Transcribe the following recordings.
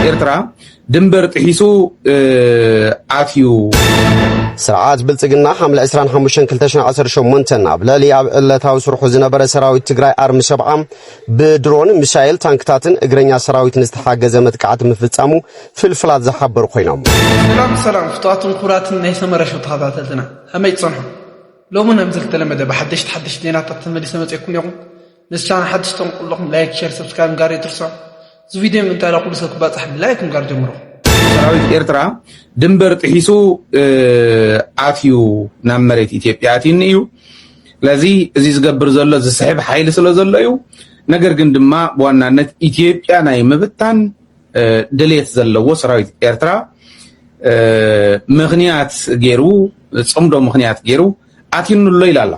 ኤርትራ ድንበር ጥሒሱ ኣትዩ ስርዓት ብልጽግና ሓምለ 25 2018 ኣብ ለሊ ኣብ ዕለታዊ ስርሑ ዝነበረ ሰራዊት ትግራይ ኣርሚ 70 ብድሮን ሚሳኤል ታንክታትን እግረኛ ሰራዊትን ዝተሓገዘ መጥቃዕቲ ምፍጻሙ ፍልፍላት ዝሓበሩ ኮይኖም ሰላም ፍታትን ኩራትን ናይ ሰመረሽ ተኸታተልትና ከመይ ጽንሑ ሎሙ ነምዝል ተለመደ በሐድሽ ዜናታት ተመልሰ መጽየኩም ይኹም ንስቻና ሓድሽ ተንቁልኩም ላይክ ሼር ሰብስክራይብ ጋር ይትርሱ ዝቪዲዮ እንታላ ኩሉ ሰብ ክባጽሕ ላይክ ጋር ጀምሩ ሰራዊት ኤርትራ ድንበር ጥሒሱ ኣትዩ ናብ መሬት ኢትዮጵያ ኣትዩ እዩ ለዚ እዚ ዝገብር ዘሎ ዝስሕብ ሓይሊ ስለ ዘሎ እዩ ነገር ግን ድማ በዋናነት ኢትዮጵያ ናይ ምብታን ድሌት ዘለዎ ሰራዊት ኤርትራ ምኽንያት ገይሩ ጽምዶ ምኽንያት ገይሩ ኣትዩንሎ ይላል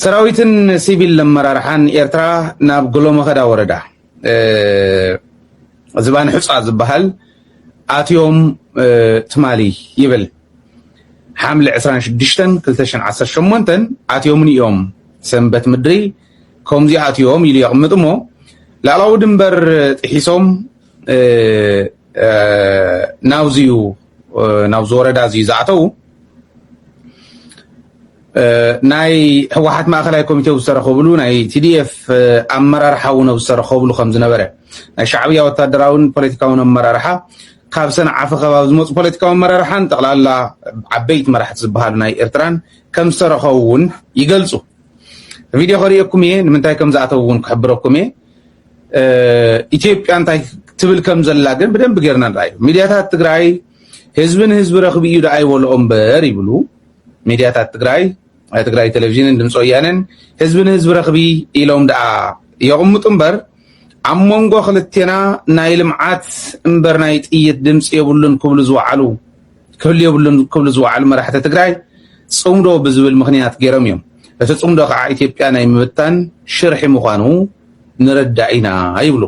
ሰራዊትን ሲቪል ለመራርሓን ኤርትራ ናብ ጎሎመኸዳ ወረዳ ዝባን ሕጻ ዝበሃል ኣትዮም ትማሊ ይብል ሓምለ 26 2018 ኣትዮም ንዮም ሰንበት ምድሪ ከምዚ ኣትዮም ኢሉ ይቕምጥሞ ላዕላዊ ድንበር ጥሒሶም ናብዚዩ ናብዚ ወረዳ እዙዩ ዝኣተው ናይ ህወሓት ማእኸላይ ኮሚቴ ዝሰረኸብሉ ናይ ቲዲኤፍ ኣመራርሓ እውን ዝሰረኸብሉ ከም ዝነበረ ናይ ሻዕብያ ወታደራውን ፖለቲካውን ኣመራርሓ ካብ ሰንዓፈ ከባቢ ዝመፁ ፖለቲካዊ ኣመራርሓን ጠቕላላ ዓበይቲ መራሕቲ ዝበሃሉ ናይ ኤርትራን ከም ዝሰረኸቡ እውን ይገልጹ ቪድዮ ከሪአኩም እየ ንምንታይ ከም ዝኣተው እውን ክሕብረኩም እየ ኢትዮጵያ እንታይ ትብል ከም ዘላ ግን ብደንብ ጌርና ንርአዩ ሚድያታት ትግራይ ህዝብን ህዝቢ ረኽቢ እዩ ዳ ኣይበልኦ እምበር ይብሉ ሚድያታት ትግራይ ትግራይ ቴሌቪዥንን ድምፂ ወያነን ህዝብን ህዝቢ ረኽቢ ኢሎም ደኣ የቕምጡ እምበር ኣብ መንጎ ክልቴና ናይ ልምዓት እምበር ናይ ጥይት ድምፂ የብሉን ክብሉ ዝወዓሉ መራሕቲ ትግራይ ጽምዶ ብዝብል ምኽንያት ገይሮም እዮም እቲ ጽምዶ ከዓ ኢትዮጵያ ናይ ምብታን ሽርሒ ምዃኑ ንረዳእ ኢና ይብሉ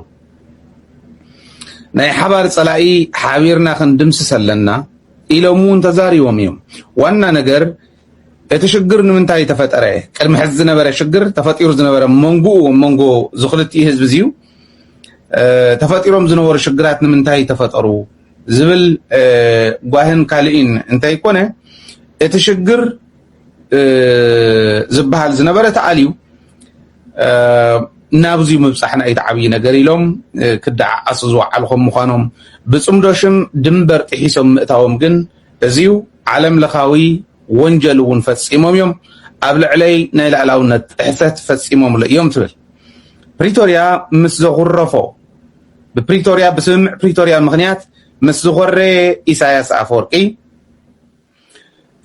ናይ ሓባር ጸላኢ ሓቢርና ክንድምስስ ኣለና ኢሎም እውን ተዛሪቦም እዮም ዋና ነገር እቲ ሽግር ንምንታይ ተፈጠረ ቅድሚ ሕዚ ዝነበረ ሽግር ተፈጢሩ ዝነበረ መንጎ ዝኽልቲኡ ህዝቢ እዚዩ ተፈጢሮም ዝነበሩ ሽግራት ንምንታይ ተፈጠሩ ዝብል ጓህን ካልኢን እንታይ ኮነ እቲ ሽግር ዝበሃል ዝነበረ ተኣልዩ ናብዚ ምብጻሕና ይተዓብይ ነገር ኢሎም ክደዓዓሱ ዝወዓልኹም ምዃኖም ብጽምዶሽም ድንበር ጥሒሶም ምእታዎም ግን እዚዩ ዓለም ለኻዊ ወንጀል እውን ፈጺሞም እዮም ኣብ ልዕለይ ናይ ላዕላውነት ጥሕሰት ፈጺሞም እዮም ትብል ፕሪቶሪያ ምስ ዘኹረፎ ብፕሪቶሪያ ብስምምዕ ፕሪቶሪያ ምኽንያት ምስ ዝኾረ ኢሳያስ ኣፈወርቂ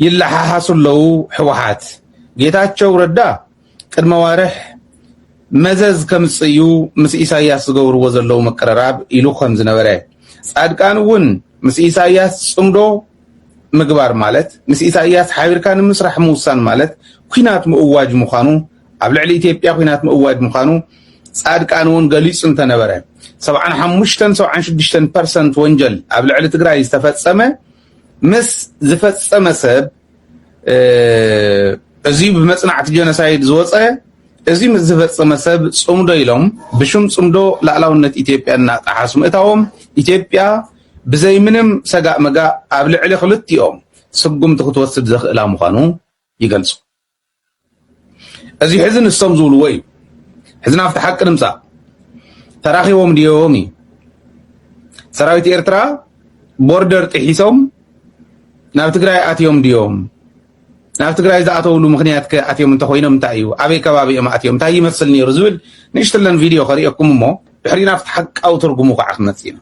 ይለሓሓሱ ኣለዉ ሕወሓት ጌታቸው ረዳ ቅድመ ዋርሕ መዘዝ ከምጽዩ ምስ ኢሳያስ ዝገብርዎ ዘለዉ መቀረራብ ኢሉ ከም ዝነበረ ጻድቃን እውን ምስ ኢሳያስ ጽምዶ ምግባር ማለት ምስ ኢሳያስ ሓቢርካ ንምስራሕ ምውሳን ማለት ኩናት ምእዋጅ ምዃኑ ኣብ ልዕሊ ኢትዮጵያ ኩናት ምእዋጅ ምዃኑ ጻድቃን እውን ገሊጹ እንተነበረ 75-76% ወንጀል ኣብ ልዕሊ ትግራይ ዝተፈጸመ ምስ ዝፈጸመ ሰብ እዚ ብመጽናዕቲ ጀኖሳይድ ዝወፀ እዚ ምስ ዝፈጸመ ሰብ ጽምዶ ኢሎም ብሽም ጽምዶ ላዕላውነት ኢትዮጵያ እናጣሓሱ ምእታዎም ኢትዮጵያ ብዘይ ምንም ሰጋእ መጋእ ኣብ ልዕሊ ክልቲኦም ስጉምቲ ክትወስድ ዘኽእላ ምዃኑ ይገልጹ እዚ ሕዚ ንሶም ዝብልዎ እዩ ሕዚ ናብቲ ሓቂ ንምጻእ ተራኺቦም ድዮም እዩ ሰራዊት ኤርትራ ቦርደር ጥሒሶም ናብ ትግራይ ኣትዮም ድዮም ናብ ትግራይ ዝኣተውሉ ምኽንያት ከኣትዮም እንተኾይኖም እንታይ እዩ ኣበይ ከባቢ እዮም ኣትዮም እንታይ ይመስል ነይሩ ዝብል ንእሽተለን ቪድዮ ከሪአኩም እሞ ድሕሪ ናብቲ ሓቃዊ ትርጉሙ ከዓ ክመጽእ ኢና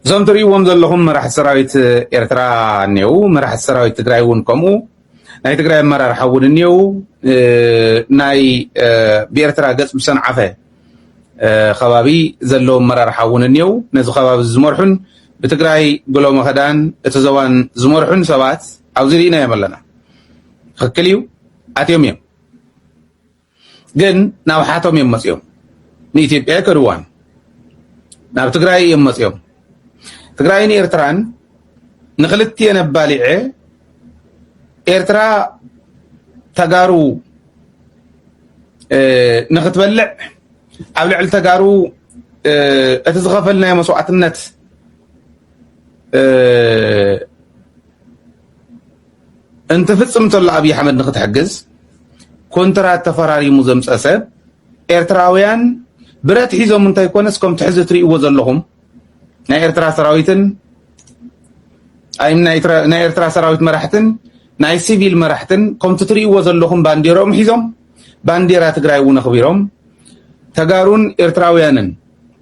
زم تريوم زلهم مرح سراويت إرترا نيو مرح سراويت تجري ون كمو ناي تجري مرة حول النيو ناي بإرترا قص بسنة عفه ከባቢ ዘለዎም መራርሓውን እኒው ነዚ ከባቢ ዝመርሑን ብትግራይ ብሎ መኸዳን እቲ ዘባን ዝመርሑን ሰባት ኣብዚ ሪኢና እዮም ኣለና ትክክል እዩ ኣትዮም እዮም ግን ናብ ሓቶም እዮም መፅኦም ንኢትዮጵያ ከድዋን ናብ ትግራይ እዮም መፅኦም ትግራይን ኤርትራን ንክልቲአን ኣባሊዐ ኤርትራ ተጋሩ ንክትበልዕ ኣብ ልዕሊ ተጋሩ እቲ ዝኸፈልናዮ መስዋዕትነት እንትፍፅም ተሎ ኣብይ ኣሕመድ ንክትሕግዝ ኮንትራት ተፈራሪሙ ዘምፀ ሰብ ኤርትራውያን ብረት ሒዞም እንታይ ኮነስ ከም ትሕዚ ትርእይዎ ዘለኹም ናይ ኤርትራ ሰራዊትን ናይ ኤርትራ ሰራዊት መራሕትን ናይ ሲቪል መራሕትን ከምቲ ትርእይዎ ዘለኹም ባንዴሮም ሒዞም ባንዴራ ትግራይ እውን ኣኽቢሮም ተጋሩን ኤርትራውያንን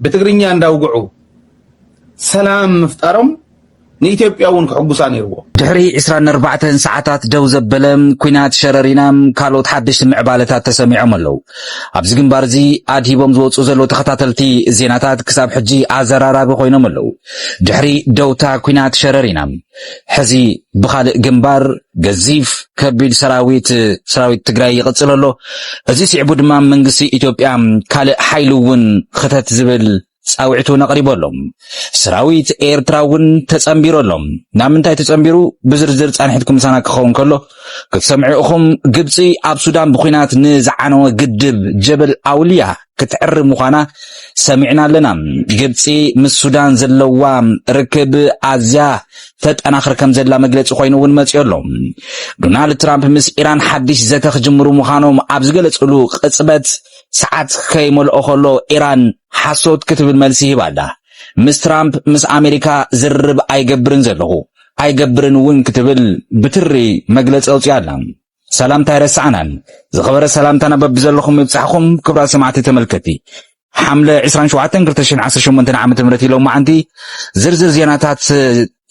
ብትግርኛ እንዳውግዑ ሰላም ምፍጣሮም ንኢትዮጵያ እውን ክሕጉሳ ነይርዎ ድሕሪ 24 ሰዓታት ደው ዘበለ ኩናት ሸረሪና ካልኦት ሓደሽቲ ምዕባለታት ተሰሚዖም ኣለው ኣብዚ ግንባር እዚ ኣድሂቦም ዝወፁ ዘለው ተኸታተልቲ ዜናታት ክሳብ ሕጂ ኣዘራራቢ ኮይኖም ኣለው ድሕሪ ደውታ ኩናት ሸረሪና ሕዚ ብኻልእ ግንባር ገዚፍ ከቢድ ሰራዊት ትግራይ ይቕፅል ኣሎ እዚ ስዕቡ ድማ መንግስቲ ኢትዮጵያ ካልእ ሓይሊ እውን ክተት ዝብል ጻውዕቱ ነቕሪቦሎም ሰራዊት ኤርትራውን ተጸምቢሮሎም ናብ ምንታይ ተጸምቢሩ ብዝርዝር ጻንሒትኩም ሳና ክኸውን ከሎ ክትሰምዑኹም ግብፂ ኣብ ሱዳን ብኹናት ንዝዓነወ ግድብ ጀበል ኣውልያ ክትዕሪ ምዃና ሰሚዕና ኣለና ግብፂ ምስ ሱዳን ዘለዋ ርክብ ኣዝያ ተጠናኽር ከም ዘላ መግለፂ ኮይኑ እውን መፅኦም ዶናልድ ትራምፕ ምስ ኢራን ሓድሽ ዘተ ክጅምሩ ምዃኖም ኣብ ዝገለጽሉ ቅጽበት ሰዓት ከይመልኦ ከሎ ኢራን ሓሶት ክትብል መልሲ ሂባላ ምስ ትራምፕ ምስ ኣሜሪካ ዝርብ ኣይገብርን ዘለኹ ኣይገብርን እውን ክትብል ብትሪ መግለፂ ኣውፅያላ ሰላምታ ይረስዓናን ዝኸበረ ሰላምታና በቢ ዘለኹም ይብፅሕኹም ክብራ ሰማዕቲ ተመልከቲ ሓምለ 27 2018 ዓመተ ምህረት ኢሎም ማዓንቲ ዝርዝር ዜናታት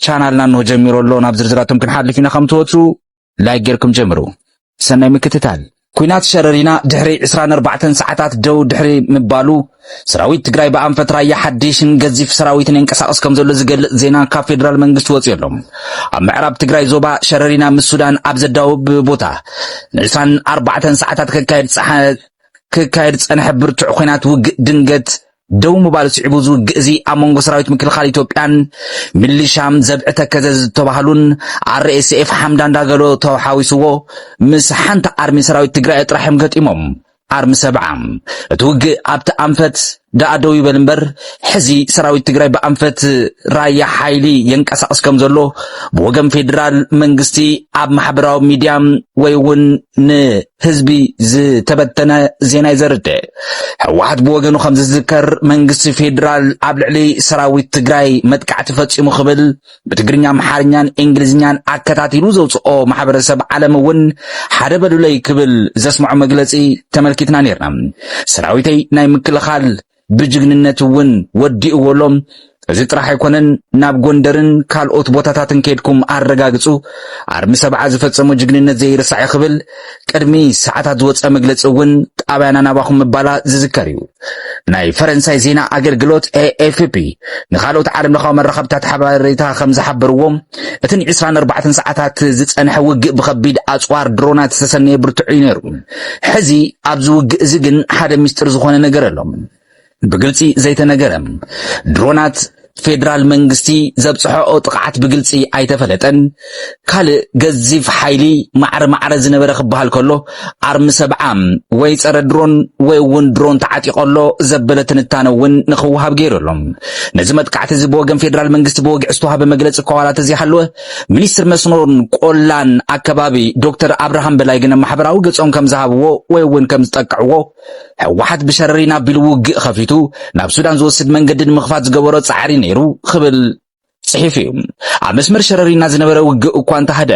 ቻናልና ነው ጀሚሮ ኣሎ ናብ ዝርዝራቶም ክንሓልፍ ኢና ከም ትወፁ ላይክ ጌርኩም ጀምሩ ሰናይ ምክትታል ኩናት ሸረሪና ድሕሪ 24 ሰዓታት ደው ድሕሪ ምባሉ ሰራዊት ትግራይ በኣንፈት ራያ ሓድሽን ገዚፍ ሰራዊትን እንቀሳቀስ ከም ዘሎ ዝገልጽ ዜና ካብ ፌደራል መንግስቲ ወፅዮም ኣብ ምዕራብ ትግራይ ዞባ ሸረሪና ምስ ሱዳን ኣብ ዘዳውብ ቦታ 24 ሰዓታት ክካየድ ፀንሐ ብርቱዕ ኩናት ውግእ ድንገት ደው ምባል ስዕቡ ዝውግእ እዚ ኣብ መንጎ ሰራዊት ምክልኻል ኢትዮጵያን ሚሊሻም ዘብዕ ተከዘ ዝተባሃሉን RSF ሓምዳን ዳገሎ ተሓዊስዎ ምስ ሓንቲ ኣርሚ ሰራዊት ትግራይ ጥራሕም ገጢሞም ኣርሚ 7 እቲ ውግእ ኣብቲ ኣንፈት ዳኣደው ይበል እምበር ሕዚ ሰራዊት ትግራይ በኣንፈት ራያ ሓይሊ የንቀሳቀስ ከም ዘሎ ብወገን ፌደራል መንግስቲ ኣብ ማሕበራዊ ሚድያ ወይ እውን ንህዝቢ ዝተበተነ ዜና ይዘርድእ ህወሓት ብወገኑ ከም ዝዝከር መንግስቲ ፌደራል ኣብ ልዕሊ ሰራዊት ትግራይ መጥቃዕቲ ፈፂሙ ክብል ብትግርኛ ኣምሓርኛን እንግሊዝኛን ኣከታቲሉ ዘውፅኦ ማሕበረሰብ ዓለም እውን ሓደ በሉለይ ክብል ዘስምዖ መግለፂ ተመልኪትና ነርና ሰራዊተይ ናይ ምክልኻል ብጅግንነት እውን ወዲእዎሎም እዚ ጥራሕ ኣይኮነን ናብ ጎንደርን ካልኦት ቦታታትን ከድኩም ኣረጋግጹ ኣርሚ 7 ዝፈጸሙ ጅግንነት ዘይርሳዕ ይኽብል ቅድሚ ሰዓታት ዝወፀ መግለፂ እውን ጣብያና ናባኹም ምባላ ዝዝከር እዩ ናይ ፈረንሳይ ዜና ኣገልግሎት AFP ንኻልኦት ዓለም ለኻዊ መራኸብታት ሓበሬታ ከም ዝሓበርዎም እቲ 24 ሰዓታት ዝጸንሐ ውግእ ብኸቢድ ኣጽዋር ድሮናት ዝተሰነየ ብርቱዕ እዩ ነይሩ ሕዚ ኣብዚ ውግእ እዚ ግን ሓደ ሚስጥር ዝኾነ ነገር ኣሎ ብግልፂ ዘይተነገረም ድሮናት ፌደራል መንግስቲ ዘብጽሖ ጥቃዓት ብግልፂ ኣይተፈለጠን ካልእ ገዚፍ ሓይሊ ማዕረ ዝነበረ ክበሃል ከሎ ኣርሚ 7 ወይ ፀረ ድሮን ወይ እውን ድሮን ተዓጢቆሎ ዘበለ ትንታነ እውን ንኽወሃብ ገይሮሎም ነዚ መጥቃዕቲ እዚ ብወገን ፌደራል መንግስቲ ብወግዕ ዝተዋሃበ መግለፂ ከዋላት እዚ ሓለወ ሚኒስትር መስኖን ቆላን ኣከባቢ ዶክተር አብርሃም በላይ ግን ማሕበራዊ ገጾም ከም ዝሃብዎ ወይ እውን ከም ዝጠቅዕዎ ህወሓት ብሸረሪና ቢሉ ውግእ ከፊቱ ናብ ሱዳን ዝወስድ መንገዲ ንምኽፋት ዝገበሮ ጻዕሪ ነይሩ ክብል صحيح ኣብ መስመር ሸረሪና ዝነበረ ውግእ እኳ እንተሃደ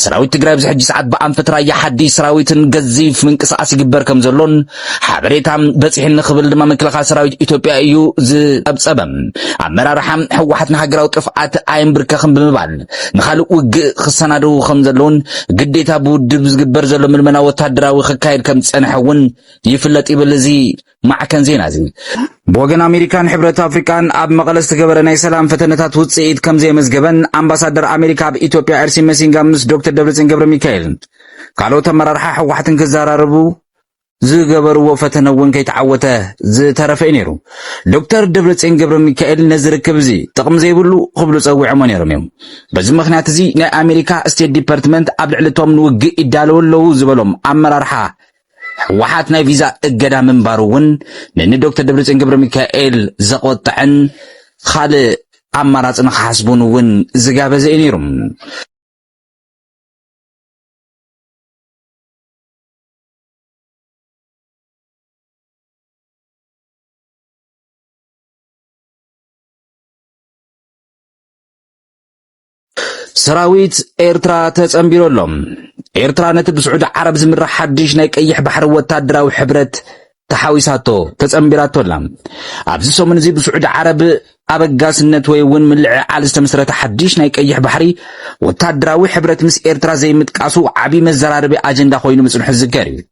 ሰራዊት ትግራይ ብዝሕጂ ሰዓት በኣንፈት ራያ ሓድሽ ሰራዊትን ገዚፍ ምንቅስቃስ ይግበር ከም ዘሎን ሓበሬታ በፂሕን ክብል ድማ ምክልኻል ሰራዊት ኢትዮጵያ እዩ ዝጠብፀበም ኣመራርሓ ህወሓት ንሃገራዊ ጥፍኣት ኣይምብርከኽን ብምባል ንኻልእ ውግእ ክሰናደው ከም ዘሎን ግዴታ ብውድብ ዝግበር ዘሎ ምልመና ወታደራዊ ክካየድ ከም ዝጸንሐ እውን ይፍለጥ ይብል እዚ ማዕከን ዜና እዚ بوغن أمريكان حبرة أفريكان أب مقلس تقبرنا سلام فتنتات وتصعيد كم زي مزقبن أمباسادر أمريكا بإثيوبيا أرسي مسينغامس دكتور دبرتسين قبر ميكايل قالوا تمرر حاحة وحتن كزاراربو زقبروا فتنون كي تعوته زترفين يرو دكتور دبرتسين قبر ميكايل نزر كبزي تقم زي بلو خبلو سوي عمان يرميهم بس مخنات زي نا أمريكا استيت ديبارتمنت أبلع لتوم نوقع إدالو اللو زبلهم أمرر حا وحاتنا فيزا اقدا من باروون لأن دكتور دبرتسين قبر ميكايل زقوطعن خالي أمارات نخاسبون ون زقابة زينيرم سراويت إيرترا تسأمبيرو لهم إيرترا نتب سعود عرب زمرة حديش نايك أيح بحر وتادرا وحبرت تحاويساتو تسأمبيراتو لهم أبزسو من زي بسعود عرب أبقاس النتوي ون ملع عالستا مسرة حديش نايك أيح بحري وتادرا وحبرت مس إيرترا زي متكاسو عبي مزرار بأجندا خوينو مسؤول حزقاري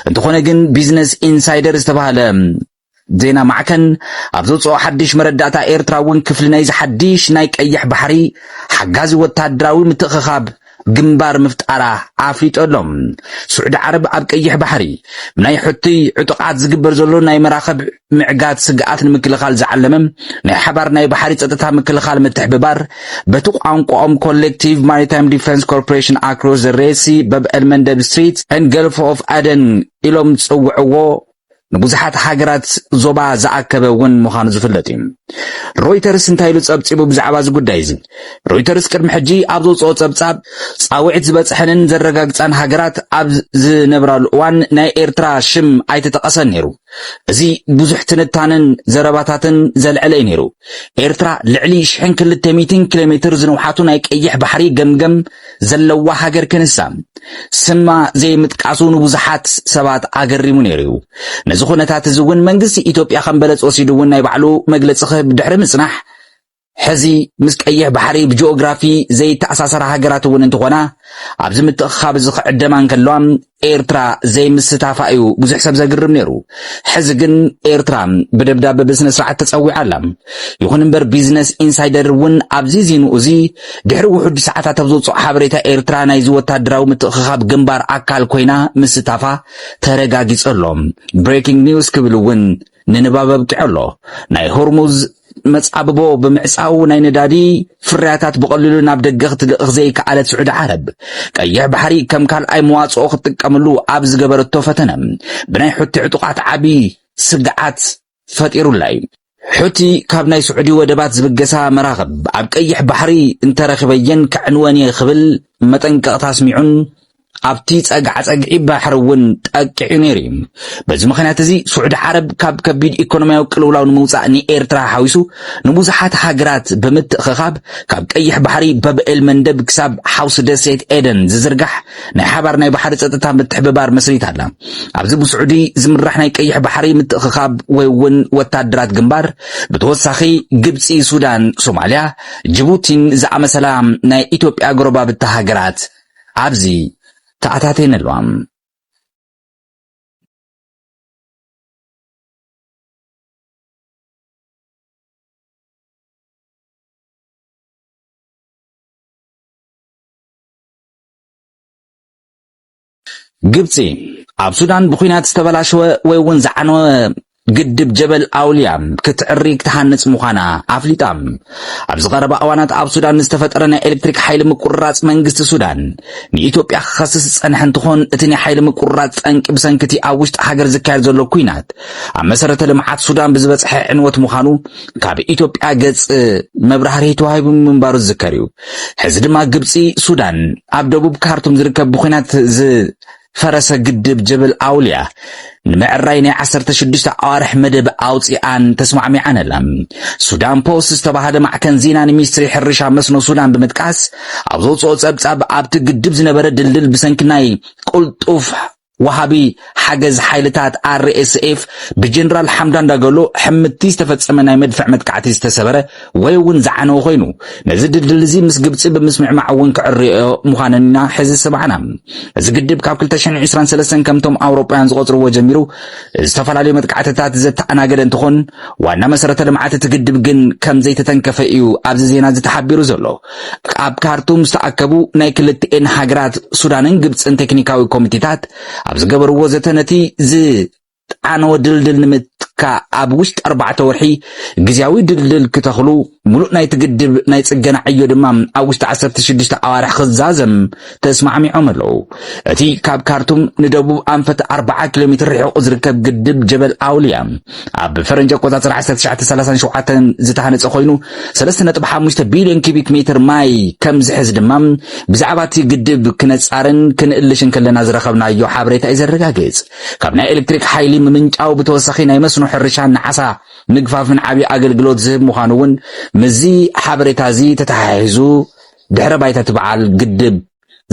انتو خونا جن بيزنس إنسايدر استبهالم زينا معكن أبزوصو حديش مرداتا إيرترا ون كفل نايز حديش نايك أيح بحري حقازي وتادراوي متخخاب جنبار مفتقرة عافيت أدلهم سعود عرب أبك أيح بحري مناي حطي عتقات زقبر زولو ناي مراخب معقات سقات المكل خال زعلمم ناي حبار ناي بحري تتتها مكل خال متحببار بتوق عنقو Collective Maritime Defense Corporation across the Red Sea باب المندب ستريت and Gulf of Aden إلهم تسوعوه نبوزحات حاجرات زوبا زعكبه ون مخان زفلتين رويترز انتايلو صبصيبو بزعبا زغدايزي رويترز كرم حجي ابزو صبصاب صاوعت زبصحنن زرغاغصان حاجرات اب زنبرال وان ناي ايرترا شم ايتتقسن نيرو ازي بزح تنتانن زرباتاتن زلعلي نيرو ايرترا لعلي شحن كل 200 كيلومتر زنوحاتو ناي قيح بحري جمجم زلوا حاجر كنسام سما زي متقاسو نبوزحات سبات اغريمو نيرو نزخونتات زون منغس إثيوبيا خنبلص وسيدون ناي بعلو مغلص بدحر مصنح حزي مسقيح بحري بجيوغرافي زي تأساسر هاجرات ون انتخونا ابز متخاب زخدمان كلوام إيرترا زي مستافايو بزح سب زغرم نيرو حزقن إيرترا بدبداب بزنس سرعت تصوي علم يكون امبر بيزنس انسايدر ون ابزي زينو ازي دحر وحد ساعات تبزو حبريتا إيرترا ناي زوتادراو متخاب جنبار اكال كوينا مستافا ترغاغيصلوم بريكنج نيوز كبلون ننبابب تعلو ناي هرمز مصاببو بمعصاو ناي ندادي فرياتات بقللو ناب دغخت لغزي كعلت سعود عرب قيح بحري كم كان اي مواصو خطقملو ابز غبرتو فتنم بناي حتي عطقات عبي سقعات فطيرو لاي حتي كاب ناي سعودي ودبات زبقسا مراغب اب قيح بحري انت رخبين كعنواني خبل مطنقق تسمعون ابتي صقعصقعي بحرون طقعي نيريم بز مخنات زي سعود عرب كاب كبيد ايكونومياو قلولاو نموصا ني ايرترا حاويسو نموزحات هاجرات بمتخخاب كاب قيح بحري باب المندب كساب حوس دسيت ايدن ززرغح ناي حبار ناي بحر صطتا متحببار مسريت الا ابز بسعودي زمرح ناي قيح بحري متخخاب ويون وتادرات جنبار بتوسخي جبصي سودان صوماليا جيبوتين زعما سلام ناي اثيوبيا غروبا بتهاجرات ابزي تعتاتين الوام جبتي اب سودان بخينات استبلاشو ويون زعنو قدب جبل أوليام كتعريك تحنس مخانا أفليتام أبز غرباء أوانات أب سودان استفترنا إلكتريك حيل مقرات منجست سودان ني إثيوبيا خصص أنحن تخون اتني حيل مقرات أنك بسنكتي أوشت حجر زكاير زولو كوينات أما مسارة لمحات سودان بزبط عنوة مخانو كاب إثيوبيا قدس مبرهر هيتوهايب من بارو الزكاريو حزد ما قبسي سودان أبدوبوب كارتم زركب بخينات فرس قدب جبل أوليا نمعريني 16 عارح مدب أوصيان تسمع معنا لم سودان بوست استبهاد مع كنزينا ميستري حرشا مسنو سودان بمتكاس أبزوت صوت أبتقدب زنبرد الليل بسنكناي قلت أوف ወሃቢ ሓገዝ ሓይልታት RSF ብጀነራል ሓምዳን ዳገሎ ሕምቲ ዝተፈጸመ ናይ መድፍዕ መጥቃዕቲ ዝተሰበረ ወይ እውን ዝዓነው ኮይኑ ነዚ ድልድል እዚ ምስ ግብፂ ብምስምዕማዕ እውን ክዕርዮ ምዃንና ሕዚ ሰማዕና እዚ ግድብ ካብ 2023 ከምቶም ኣውሮፓውያን ዝቆፅርዎ ጀሚሩ ዝተፈላለዩ መጥቃዕትታት ዘተኣናገደ እንትኾን ዋና መሰረተ ልምዓት እቲ ግድብ ግን ከም ዘይተተንከፈ እዩ ኣብዚ ዜና ዝተሓቢሩ ዘሎ ኣብ ካርቱም ዝተኣከቡ ናይ ክልቲአን ሃገራት ሱዳንን ግብፅን ቴክኒካዊ ኮሚቴታት ኣብ ዝገበርዎ ዘተነቲ ዝጣነወ ድልድል ንምትካ ኣብ ውሽጢ 4 ወርሒ ግዝያዊ ድልድል ክተኽሉ ሙሉእ ናይቲ ግድብ ናይ ጽገና ዕዮ ድማ ኣብ ውሽጢ 16 ኣዋርሕ ክዛዘም ተስማዕሚዖም ኣለዉ እቲ ካብ ካርቱም ንደቡብ ኣንፈት 40 ኪሎ ሜትር ርሒቑ ዝርከብ ግድብ ጀበል ኣውልያ ኣብ ፈረንጂ ኣቆጻጽር 1937 ዝተሃነጸ ኮይኑ 3.5 ቢልዮን ኪቢክ ሜትር ማይ ከም ዝሕዝ ድማ ብዛዕባ እቲ ግድብ ክነጻርን ክንእልሽን ከለና ዝረኸብናዮ ሓበሬታ እዩ ዘረጋግጽ ካብ ናይ ኤሌክትሪክ ሓይሊ ምምንጫው ብተወሳኺ ናይ መስኖ ሕርሻን ንዓሳ ምግፋፍን ዓብዪ ኣገልግሎት ዝህብ ምዃኑ እውን ምዚ ሓበሬታ እዚ ተተሓሒዙ ድሕረ ባይታ ትበዓል ግድብ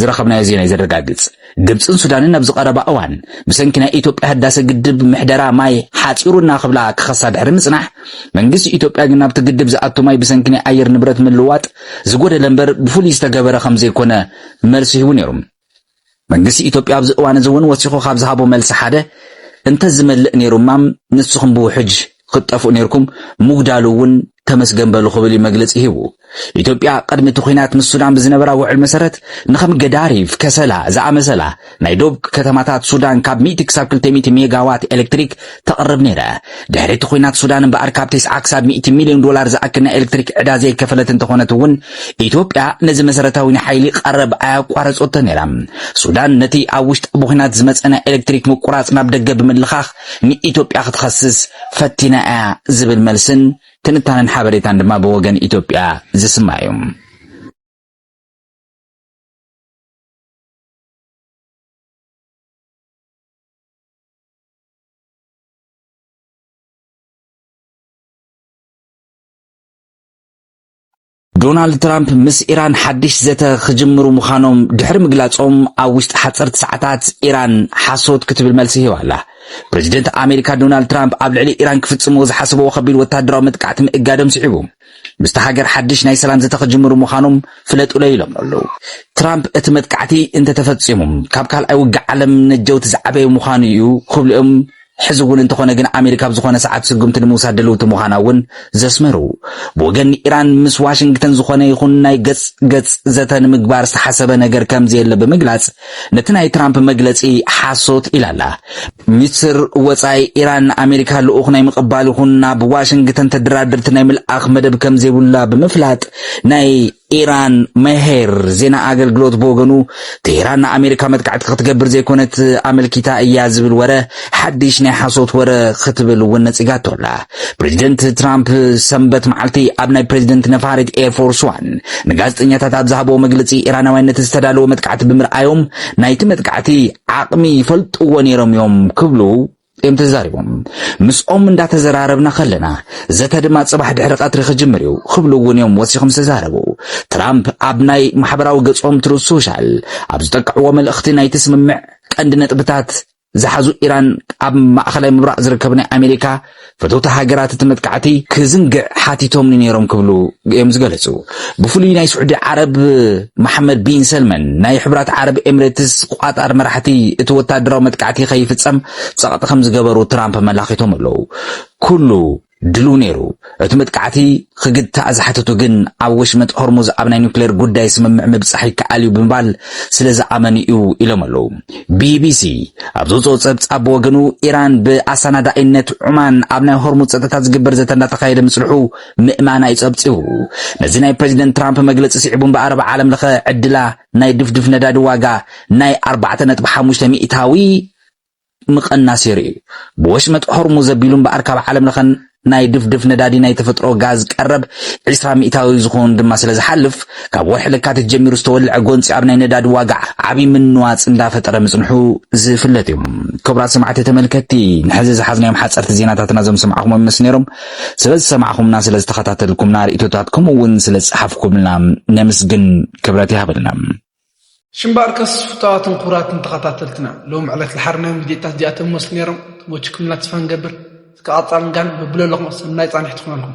ዝረኸብናዮ ዜና ዘረጋግጽ ግብፅን ሱዳንን ኣብ ዝቐረባ እዋን ብሰንኪ ናይ ኢትዮጵያ ህዳሴ ግድብ ምሕደራ ማይ ሓፂሩና ክብላ ክኸሳ ድሕሪ ምጽናሕ መንግስቲ ኢትዮጵያ ግን ኣብቲ ግድብ ዝኣቱ ማይ ብሰንኪ ናይ ኣየር ንብረት ምልዋጥ ዝጎደለ እምበር ብፍሉይ ዝተገበረ ከም ዘይኮነ መልሲ ሂቡ ነይሩ መንግስቲ ኢትዮጵያ ኣብዚ እዋን እዚ እውን ወሲኹ ካብ ዝሃቦ መልሲ ሓደ እንተዝመልእ ነይሩማ ንስኹም ብውሕጅ ክጠፍኡ ነርኩም ሙግዳሉ እውን ተመስገን በሉ ክብል መግለጺ ሂቡ ኢትዮጵያ ቅድሚ እቲ ኩናት ምስ ሱዳን ብዝነበራ ውዕል መሰረት ንኸም ገዳሪፍ ከሰላ ዝኣመሰላ ናይ ዶብ ከተማታት ሱዳን ካብ 100 ክሳብ 200 ሜጋዋት ኤሌክትሪክ ተቕርብ ነይራ ድሕሪ እቲ ኩናት ሱዳን እምበኣር ካብ 9 ክሳብ 100 ሚልዮን ዶላር ዝኣክል ናይ ኤሌክትሪክ ዕዳ ዘይከፈለት እንተኾነት እውን ኢትዮጵያ ነዚ መሰረታዊ ሓይሊ ቀረብ ኣያቋረፆቶ ነይራ ሱዳን ነቲ ኣብ ውሽጢ ብኩናት ዝመፀ ናይ ኤሌክትሪክ ምቁራፅ ናብ ደገ ብምልኻኽ ንኢትዮጵያ ክትኸስስ ፈቲና እያ ዝብል መልስን ትንታነን ሓበሬታን ድማ ብወገን ኢትዮጵያ ዝስማዩ ዶናልድ ትራምፕ ምስ ኢራን ሓድሽ ዘተ ክጅምሩ ምዃኖም ድሕሪ ምግላጾም ኣብ ውሽጢ ሓጸርቲ ሰዓታት ኢራን ሓሶት ክትብል መልሲ ሂባላ ፕሬዚደንት ኣሜሪካ ዶናልድ ትራምፕ ኣብ ልዕሊ ኢራን ክፍጽምዎ ዝሓስብዎ ከቢድ ወታደራዊ መጥቃዕቲ ምእጋዶም ስዒቡ ምስቲ ሃገር ሓድሽ ናይ ሰላም ዘተ ክጅምሩ ምዃኖም ፍለጡለ ኢሎም ኣለዉ ትራምፕ እቲ መጥቃዕቲ እንተተፈጺሙ ካብ ካልኣይ ውግዕ ዓለም ነጀውቲ ዝዓበየ ምዃኑ እዩ ክብልኦም ሕዚ እውን እንተኾነ ግን ኣሜሪካ ብዝኾነ ሰዓት ስጉምቲ ንምውሳድ ደልውቲ ምዃና እውን ዘስመሩ ብወገን ኢራን ምስ ዋሽንግተን ዝኾነ ይኹን ናይ ገጽ ዘተ ንምግባር ዝተሓሰበ ነገር ከምዘየለ ብምግላጽ ነቲ ናይ ትራምፕ መግለጺ ሓሶት ኢላላ ሚኒስትር ወጻኢ ኢራን ኣሜሪካ ልኡኽ ናይ ምቕባል ይኹን ናብ ዋሽንግተን ተደራድርቲ ናይ ምልኣኽ መደብ ከምዘይብላ ብምፍላጥ ናይ ኢራን መሄር ዜና ኣገልግሎት ብወገኑ ቴህራን ንኣሜሪካ መጥቃዕቲ ክትገብር ዘይኮነት ኣመልኪታ እያ ዝብል ወረ ሓድሽ ናይ ሓሶት ወረ ክትብል እውን ነፂጋቶላ ፕሬዚደንት ትራምፕ ሰንበት መዓልቲ ኣብ ናይ ፕሬዚደንት ነፋሪት ኤርፎርስ ዋን ንጋዜጠኛታት ኣብ ዝሃቦ መግለፂ ኢራናውያነት ዝተዳለወ መጥቃዕቲ ብምርኣዮም ናይቲ መጥቃዕቲ ዓቕሚ ይፈልጥዎ ነይሮም እዮም ክብሉ እዮም ተዛሪቦም ምስኦም እንዳተዘራረብና ከለና ዘተ ድማ ጽባሕ ድሕሪ ቀትሪ ክጅምር እዩ ክብሉ እውን እዮም ወሲኾም ዝተዛረቡ ትራምፕ ኣብ ናይ ማሕበራዊ ገጾም ትሩዝ ሶሻል ኣብ ዝጠቅዕዎ መልእኽቲ ናይቲ ስምምዕ ቀንዲ ነጥብታት ዝሓዙ ኢራን ኣብ ማእኸላይ ምብራቕ ዝርከብ ናይ ኣሜሪካ ፈተውቲ ሃገራት እቲ መጥቃዕቲ ክዝንግዕ ሓቲቶም ነይሮም ክብሉ እዮም ዝገለጹ ብፍሉይ ናይ ስዑዲ ዓረብ መሐመድ ቢን ሰልመን ናይ ሕብራት ዓረብ ኤሚሬትስ ቋጣር መራሕቲ እቲ ወታደራዊ መጥቃዕቲ ከይፍጸም ጸቕጢ ከም ዝገበሩ ትራምፕ መላኺቶም ኣለዉ ኩሉ ድሉ ነይሩ እቲ መጥቃዕቲ ክግታእ ዝሓተቱ ግን ኣብ ወሽመጥ ሆርሙዝ ኣብ ናይ ኒውክሌር ጉዳይ ስምምዕ ምብጻሕ ይከኣል እዩ ብምባል ስለ ዝኣመኑ እዩ ኢሎም ኣለዉ ቢቢሲ ኣብ ዝወፅኦ ጸብጻብ ብወገኑ ኢራን ብኣሰናዳኢነት ዑማን ኣብ ናይ ሆርሙዝ ፀጥታ ዝግበር ዘተ እንዳተኻየደ ምጽልሑ ምእማና ይጸብጺቡ ነዚ ናይ ፕሬዚደንት ትራምፕ መግለፂ ስዒቡ እምበኣር ብዓለም ለኸ ዕድላ ናይ ድፍድፍ ነዳዲ ዋጋ ናይ 4.5 ሚእታዊ ምቕናስ የርኢ ብወሽመጥ ሆርሙዝ ዘቢሉ እምበኣር ካብ ዓለም ለኸ ናይ ድፍድፍ ነዳዲ ናይ ተፈጥሮ ጋዝ ቀረብ 20 ሚእታዊ ዝኾን ድማ ስለ ዝሓልፍ ካብ ወርሒ ለካቲት ጀሚሩ ዝተወልዐ ጎንፂ ኣብ ናይ ነዳዲ ዋጋ ዓብይ ምንዋፅ እንዳፈጠረ ምጽንሑ ዝፍለጥ እዩ ክቡራት ሰማዕቲ ተመልከቲ ንሕዚ ዝሓዝናዮም ሓጸርቲ ዜናታትና ዞም ሰማዕኹም ይመስሉ ነይሮም ስለ ዝሰማዕኹምና ስለ ዝተኸታተልኩምና ርእቶታትኩም እውን ስለ ዝጸሓፍኩምና ነመስግን ክብረት ይሃበልና شمباركس فتواتن قراتن تقاتلتنا لهم على الحرنا مديتات دياتهم مسنيرم وجهكم لا تفهم قبر تقاطعن كان ببلو لكم سناي صانح تخونكم